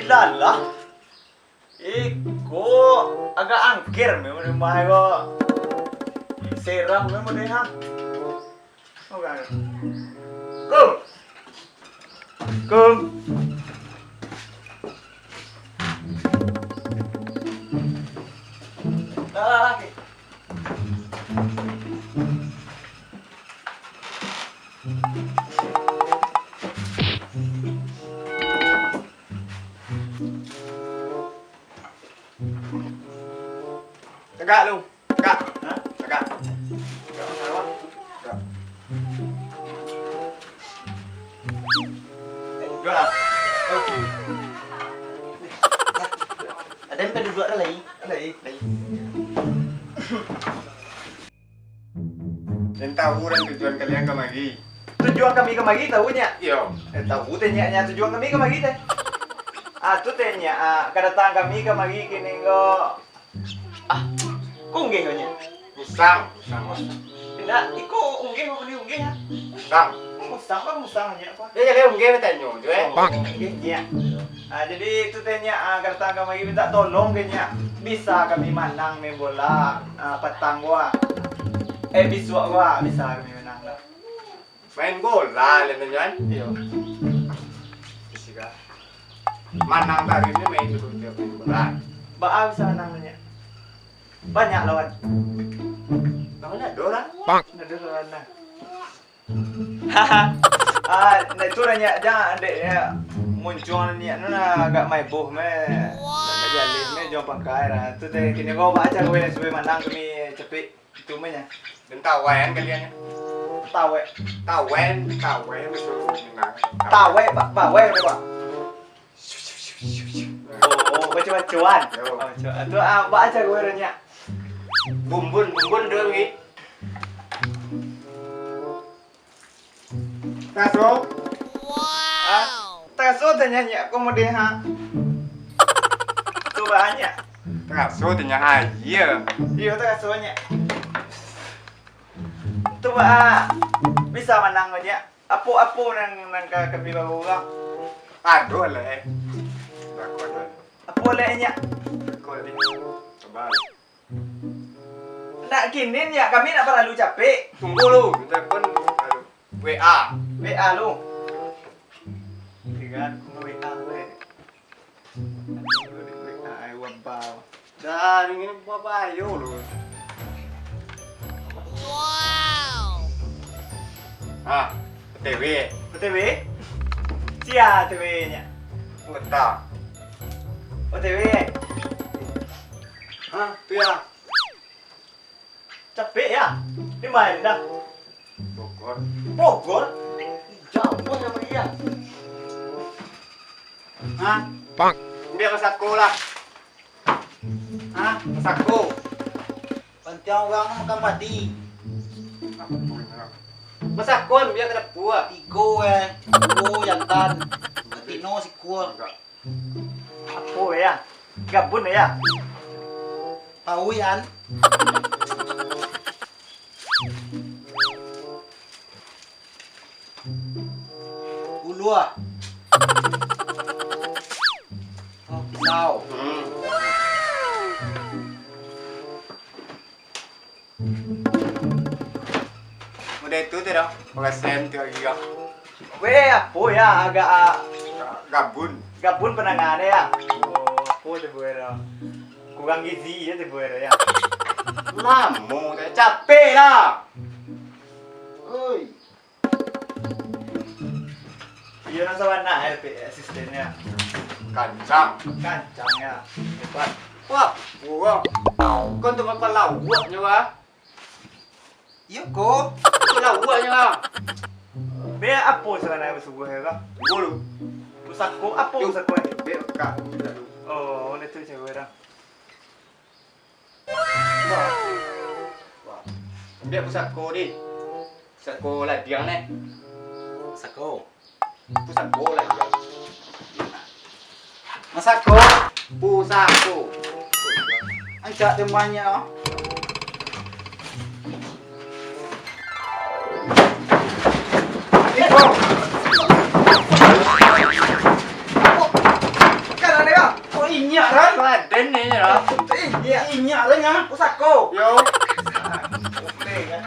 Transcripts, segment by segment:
Ilalah. Iko agak angkir memang mahal ko. Seram memang deh ha. Oke. Kum. Kum. Lagi. Tegak lu. Tegak. Hah? Tegak. Dua. Ada yang duduk ada lagi. Lagi. Dan tahu dan tujuan kalian kemari. Tujuan kami kemari tahunya. Yo. Tahu tanya tujuan kami kemari teh. Tu tanya kedatangan kami kemari kini ko. Kunggih nya. Musang. Tidak, iko unggih mau beli unggih ya. Musang. Musang nya apa? Dia jadi mungkin bertanya tu Iya. Jadi itu tanya kedatangan kami minta tolong kayaknya. Bisa kami menang main bola petang gua. Biswa gua bisa kami menang lah. Main bola lain tujuan. Iya. Bisika. Manang tadi ini main dulu dia main bola. Baa bisa menang nya. Banyak lawan. Namanya Dora. Ada lawan lah. Nah itu nanya jangan adek ya muncul ni nuna agak mai boh me. Nak jalin me jom pakai lah. Tu teh kini kau baca kau yang supaya menang kami cepet itu me nya. Dan tawen kalian. Tawe. Tawen betul menang. Tawe bawe ni pak. Oh baca-bacaan. Tu baca kau nanya. Bumbun dulu ni. Taso. Taso tanya nya kau mau deh ha. Tu banyak. Taso tanya aja. Iya taso nya. Tu ba bisa menang aja. Apo nang kami bawa. Aduh lah. Aku ada. Apo lehnya. Aku ada. Coba. Nak kini ya kami nak perlu capek. Tunggu lu, telepon WA. WA lu. Tiga WA we. WA ai wabau. Dah, ini apa ayo lu. TV. OTW. Sia OTW-nya. Ngetak. OTW. Tu ya. Capek ya. Di mana dah? Bogor. Bogor. Jauh sama dia. Biar ke sekolah. Ke sekolah. Pantiang orang makan padi. Masak kon biar kena buat. Tigo Tigo jantan. Tino si kuah. Apo ya? Gabun ya? Tahu yan. Ulu ah. Oh, pisau. Udah itu tuh dah. Pakai sen tiga giga. Apo ya agak Gabun. gabun penangannya ya. Apo tu buero. Kurang gizi ya tu buero ya. Lamu, capek lah. Oi. Iya nang sawana asistennya. Kancang. Kancang ya. Hebat. Wah, kon tu makan lawak juga. Iya ko. Itu lawak juga. Be apo sana besubuh ya ka? Bolu. Pusako apo pusako. Biar kak. Oh, itu cewek dah. Wah. Biar pusat ko di. Pusat ko lah diang nih. Sako. Pusat ko lah diang. Masako. Pusat ko. Ajak temannya. Karena nya. Sako. Yo. Oke kan.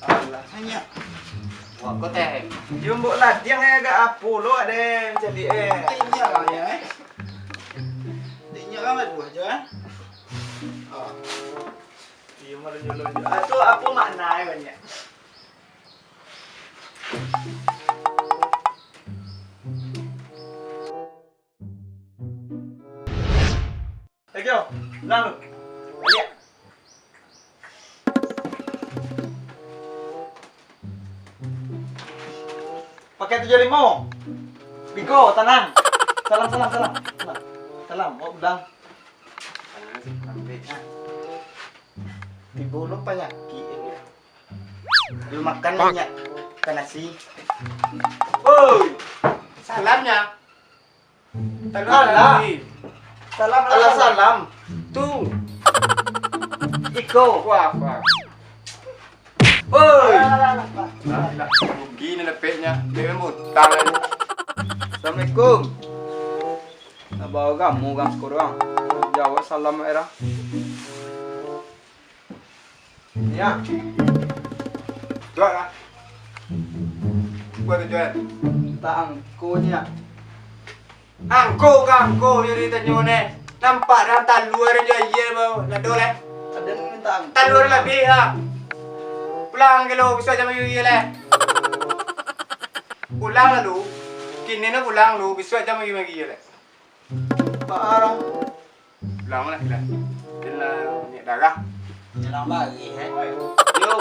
Alah. Hanya. Wah, kau teh. Yo mbok ladiang agak apu lo ada jadi Tinya lah ya. Tinya kan dua aja. Oh. Iya malu nyulo. Itu apa maknanya banyak? Lagi yo, lalu. Lihat. Pakai 75. Biko, tenang. Salam. Salam, oh udah. Dibulok banyak ini. Lu makan banyak kan nasi. Woi, Salamnya. Salam. Salam. Tuh. Iko. Wah. Woi. Nah, gini lepetnya. Dia mutang aja. Assalamualaikum. Bawa kamu gang sekurang. Jawab salam era. Ya. Jual lah. Buat jual. Tak angkunya. Angko jadi tanyone. Nampak dah taluar aja iya bau. Lado leh. Ada yang minta angku. Taluar lebih ha. Pulang kilo bisa jam iya leh. Pulang lalu. Kini na pulang lu bisa jam iya leh. Parah. Pulang lah kita. Kita ni darah. Jalan bagi he. Yo.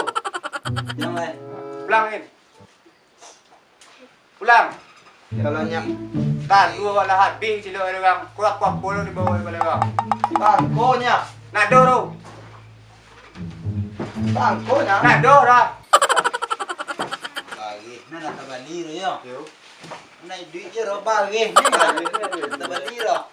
Jangan. Pulang kan. Pulang. Jalannya. Tan dua lah habis sila ada orang. Kuat polo di bawah balik bang. Angkunya. Nado ro. Angkunya. Nado dah. Bagi. Nana tabali ro yo. Yo. Nai duit je ro bagi. Ni kan. Tabali ro.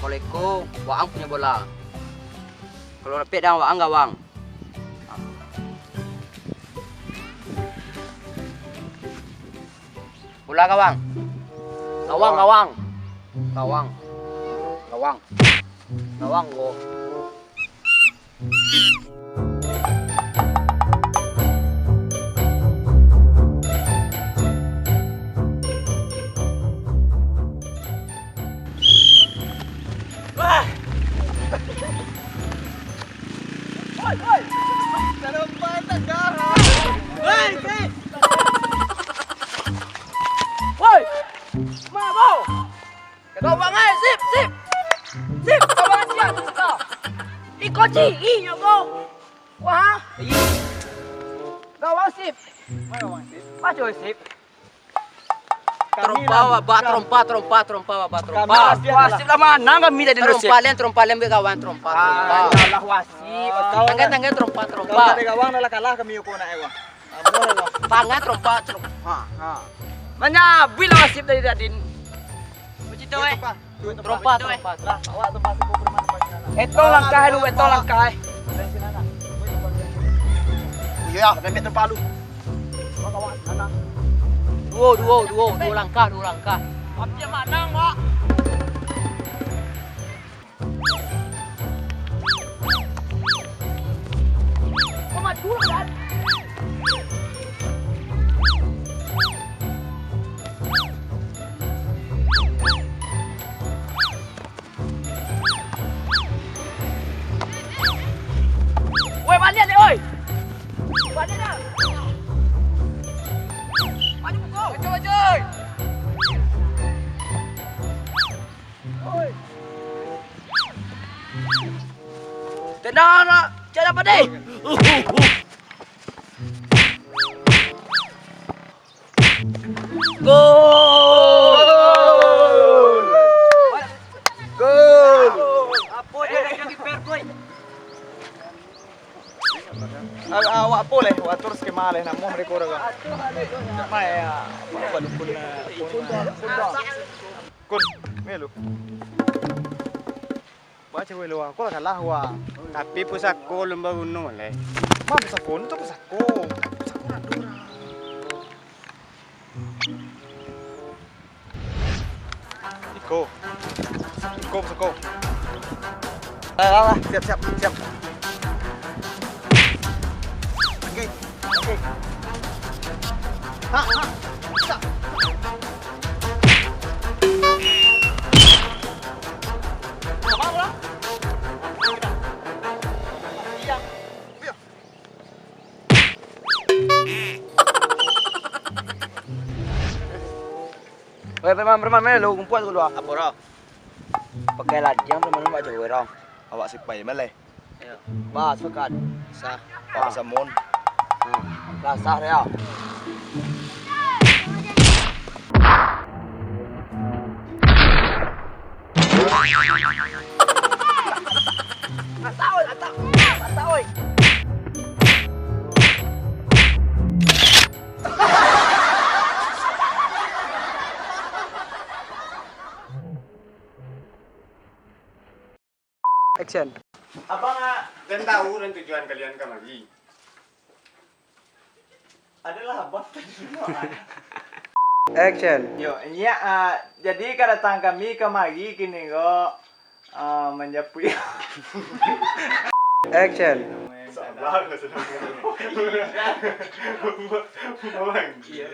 Assalamualaikum, Waang punya bola. Kalau repet dah Waang gawang. Bola gawang. Gawang. Gawang go. Woi, mau? Gawang eh, sip. Gawang siap kita. Ikoci, iyo go. Wah, gawang sip. Maju sip. Trompa, Wasip lah mana kami tadi dulu. Trompa len kawan trompa. Allah wasip. Tangga trompa. Kalau ada gawang nalah kalah kami uko na ewa. Pangan trompa. Mana bila wasip dari dadin. Begitu eh. Trompa. Awak tempat sepupu bermain banyak. Eto langkah. Iya, remit tempat lu. Kawan, anak. Dua langkah. Apa mana, Mak? Kau dulu kan? Woi, balik deh, oi. Balik dah. Maju. Oi. Tenang nak, jangan apa deh. Gol. awak boleh, awak terus ke malih nak mau mereka orang. Mai buat kun melu. Baca welu aku lah kalah wa. Tapi pusako lomba gunung le. Ma pusako itu pusako. Pusako nak dura. Iko. Iko pusako. Lah, siap. Okey. Ha. Bisa. Apa pula? Iya. Biar. Weh, preman mana lu kumpul dulu. Apa dah? Pakai lajang preman buat jauh orang. Awak sipai malih. Ya. Bah, sekat. Sah. Pak Samon. Lah sah ya. Tahu. Action. Abang dan tahu dan tujuan kalian kemari. Adalah abang Action. Yo, ya, jadi kedatangan kami kemari kini kok menjapui. Action. Sabar lah sedang. Iya,